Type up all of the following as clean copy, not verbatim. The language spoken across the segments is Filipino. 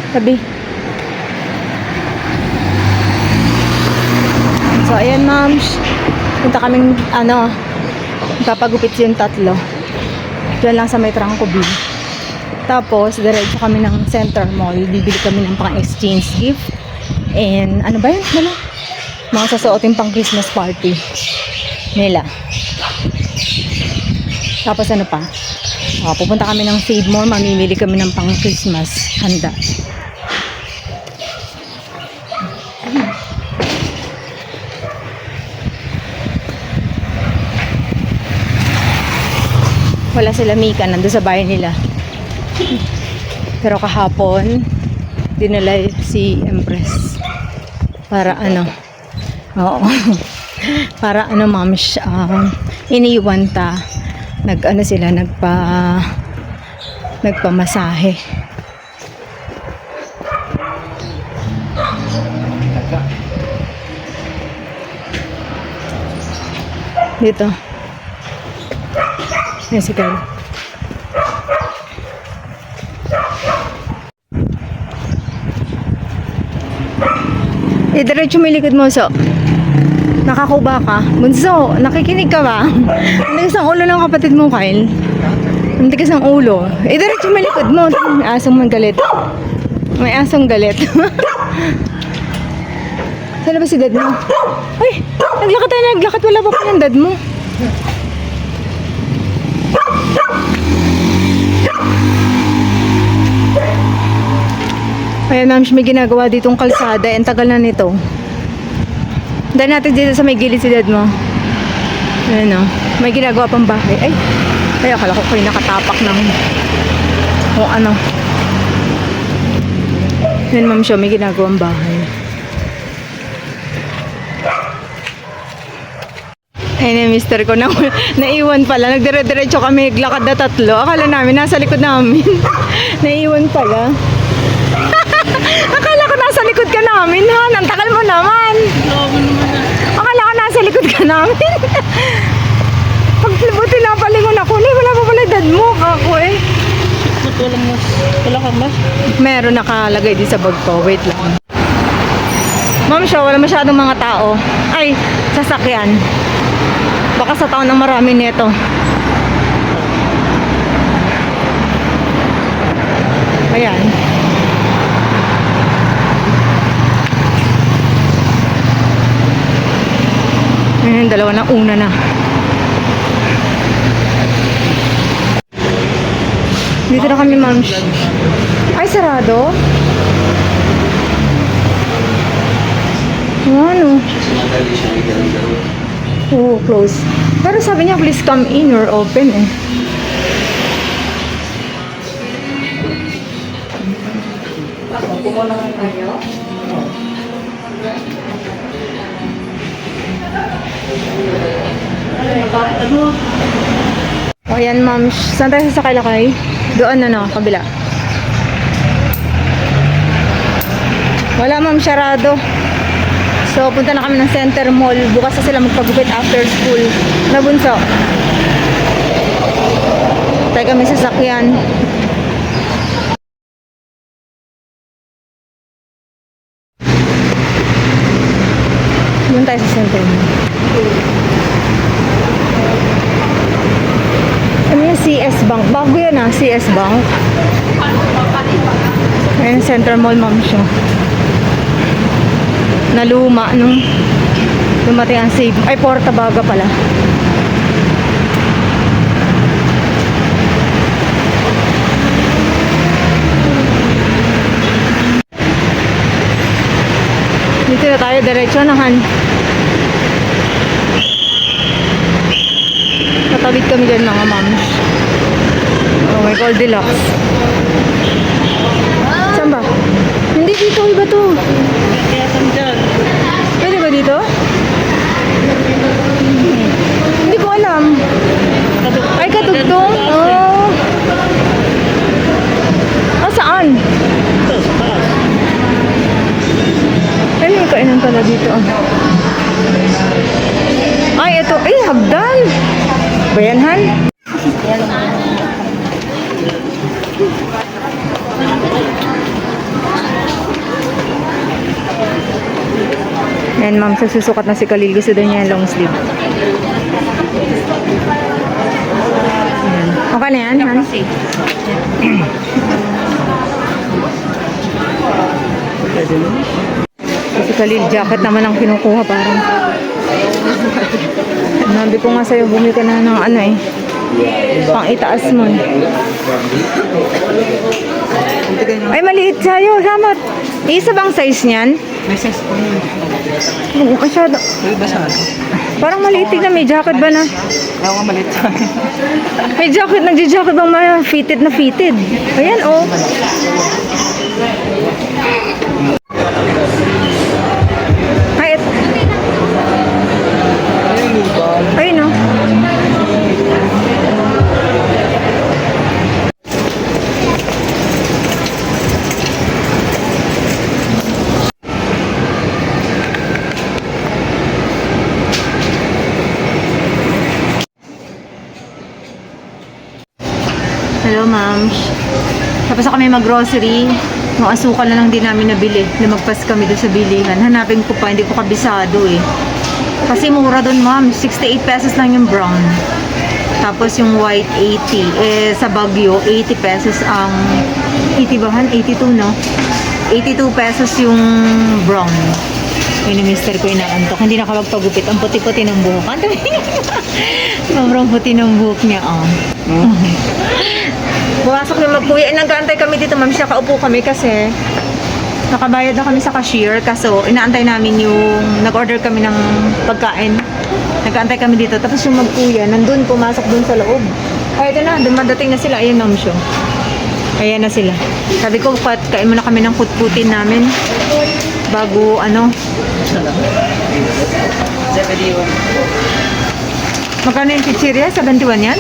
Tabi. So, ayan, ma'am. Punta kaming, papagupit yung tatlo. Diyan lang sa may Trangcobil. Tapos, diretso kami ng Center Mall. Bibili kami ng pang-exchange gift. And, ano ba yun? Mga sasuotin pang Christmas party nila. Tapos, ano pa? Pupunta kami ng Save More. Mamimili kami ng pang-Christmas handa. Wala sila Mika, nandun sa bahay nila. Pero kahapon, dinala si Empress. Para oo. Para ma'am, iniwan ta. Nagpamasahe. Dito. Yan si Carl. Diretso may likod mo, so. Nakakuba ka. Bunso, nakikinig ka ba? Ang tigas ng ulo ng kapatid mo, Kyle. Ang tigas ng ulo. Diretso may likod mo. May asong magalit. May asong galit. Saan ba si dad mo? Ay, naglakad. Wala pa yung dad mo. Ayan, ma'am, may ginagawa ditong kalsada. Ang tagal na nito. Dahil natin dito sa may gilid si dad mo. Ayan, may ginagawa pang bahay. Ay, akala ko kayo nakatapak ng kung ano. Ayan, ma'am, siya may ginagawang bahay. Ayun, mister ko naiwan pala. Nagdire-diretso kami, naglakad na tatlo. Akala namin nasa likod namin. Naiwan pala. Akala ko nasa likod ka namin, ha? Ang tagal mo naman. Akala ko nasa likod ka namin. Pagbuti na palingon ako, wala pa pala dad mo. Ako wala kang mas? Meron nakalagay din sa bag ko. Wait lang. Ma'am, siya, wala masyadong mga tao. Ay, sasakyan. Baka sa taon ng marami nito. Ayan. Ayan, dalawa na, una na. Dito na kami, ma'am. Ay, sarado? Ano? Oh, close. Pero sabi niya, please come in or open eh. O yan, ma'am. Saan tayo sasakay lakay? Doon kabila. Wala, ma'am, sarado. So, punta na kami ng Center Mall. Bukas na sila magpagupit after school. Nabunso. Tayo kami sasakyan. Doon tayo sa Center Mall. Ano yung CS Bank? Bago yan CS Bank. Ayan, Center Mall, ma'am, siya. Naluma nung dumating ang Save. Ay, Porta Baga pala. Dito na tayo, diretso nahan. Katawid kami dyan, mga moms. Oh my God, deluxe. Saan ba? Hindi dito, iba to. Pwede ba dito? Hindi ko alam. Ay, katugtong? Oh. Saan? Ay, may kainan pala dito. Ay, ito. Ay, hagdan. Bayanhan. Ayan, ma'am, susukat na si Khalil. Gusto daw niya yung long sleeve. Ayan. Okay na yan, Han? Si Khalil, jacket naman ang kinukuha parang. Nabi ko nga sa'yo, bumili ka na ng ano eh. Pang itaas mo eh. Ay, maliit sa'yo. Samot. Isa bang size niyan? May size po yun. Masyado. May basa. Parang maliit. Tignan, may jacket ba na? Ayaw nga maliit sa akin. May jacket, nagja-jacket bang may fitted na fitted? Ayan, oh. Ay, ay, no. Hello, ma'am. Tapos na kami mag-grocery. Yung asukal na lang din namin nabili. Lumagpas kami doon sa bilihan. Hanapin ko pa, hindi ko kabisado eh. Kasi mura doon, ma'am. 68 pesos lang yung brown. Tapos yung white, 80. Eh, sa Baguio, 80 pesos ang... 80 ba, Han? 82, no? 82 pesos yung brown. Yun yung mister ko inaantok. Hindi nakapagpagupit. Ang puti-puti ng buhok. Ang dami. Sobrang puti ng buhok niya, oh. Pumasok na magkuya. Nag-aantay kami dito, ma'am. Siya kaupo kami kasi nakabayad na kami sa cashier. Kaso, inaantay namin yung nag-order kami ng pagkain. Nag-aantay kami dito. Tapos yung magkuya, nandun, pumasok dun sa loob. Ay, ito na. Dumadating na sila. Ayan, ma'am, siya. Ayan na sila. Sabi ko, kain muna kami ng putputin namin. Bago, ano. Magkano yung chichirya? 71 yan?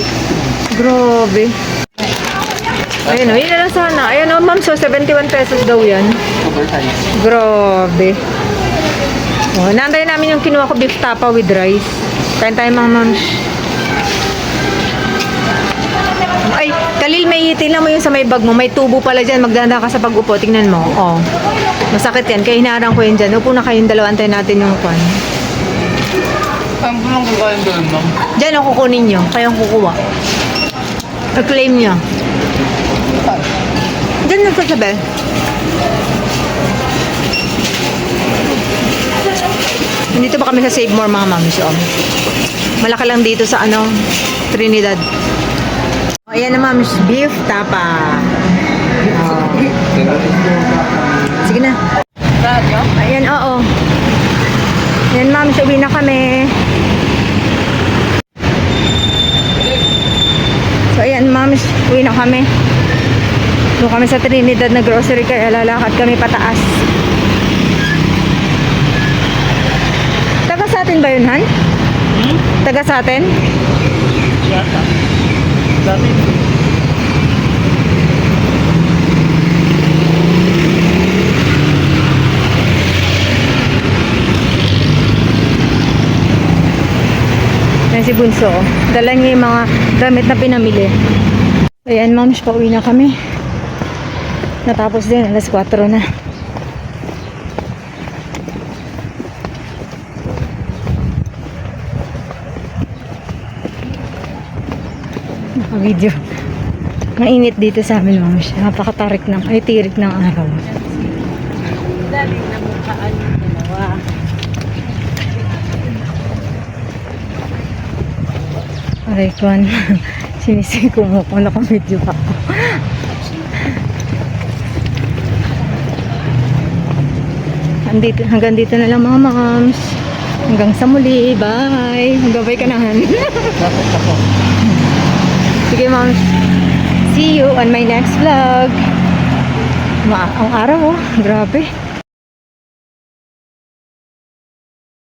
Grabe. Ayun o, yun na lang sana. Ayun o, ma'am, so 71 pesos daw yan. Oversize. Grabe. O, naantay namin yung kinuha ko beef tapa with rice. Kain tayo mga ma'am. Ay, Khalil, may tingnan mo yung sa may bag mo. May tubo pala dyan. Magdanda ka sa pag-upo. Tingnan mo. O. Masakit yan. Kaya hinaharang ko yun dyan. Upo na kayong dalawa. Antayin natin yung kwan. Ang bulong ko kayo doon, ma'am. Dyan ang kukunin nyo. Kayong kukuha. I-claim nyo. Diyan na sa bell. Nandito ba kami sa Save More mga ma'am? So, malaki lang dito sa ano, Trinidad. O, ayan na ma'am, beef tapa. Oh. Sige na. Ayan, oo. Ayan ma'am, sabi na kami. So, ayan ma'am, uwi na kami. Doon kami sa Trinidad na grocery kaya lalakad kami pataas. Taga sa atin ba yun, Han? Taga sa atin? Yata. Dami. Ayan si Bunso. Dala niya yung mga damit na pinamili. Ayan, ma'am, pauwi na kami. Natapos din, alas 4 na. Naka-video. Mainit dito sa amin, ma'am. Napakatarik ng, ay tirik ng araw. Daling na mukhaan yung dalawa. Aray, kwan. Sinisiko mo kung naka-video pa ako. Hanggang dito na lang mga moms. Hanggang sa muli. Bye. Gabay ka na, Han. Dapat ako. Sige, moms. See you on my next vlog. Ang araw, oh. Grabe.